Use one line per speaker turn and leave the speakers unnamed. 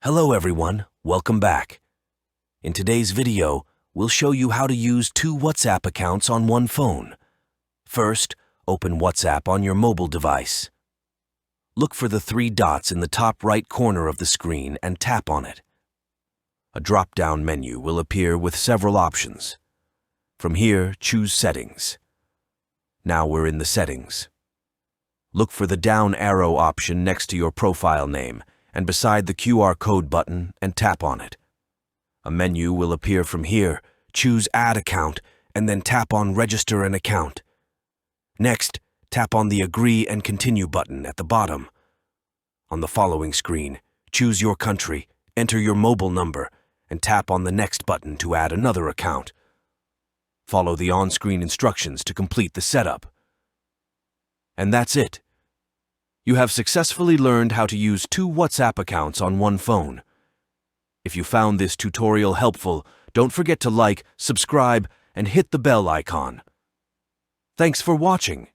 Hello everyone, welcome back. In today's video, we'll show you how to use two WhatsApp accounts on one phone. First, open WhatsApp on your mobile device. Look for the three dots in the top right corner of the screen and tap on it. A drop-down menu will appear with several options. From here, choose Settings. Now we're in the Settings. Look for the down arrow option next to your profile name and beside the QR code button and tap on it. A menu will appear from here. Choose Add Account and then tap on Register an Account. Next, tap on the Agree and Continue button at the bottom. On the following screen, choose your country, enter your mobile number, and tap on the Next button to add another account. Follow the on-screen instructions to complete the setup. And that's it. You have successfully learned how to use two WhatsApp accounts on one phone. If you found this tutorial helpful, don't forget to like, subscribe, and hit the bell icon. Thanks for watching.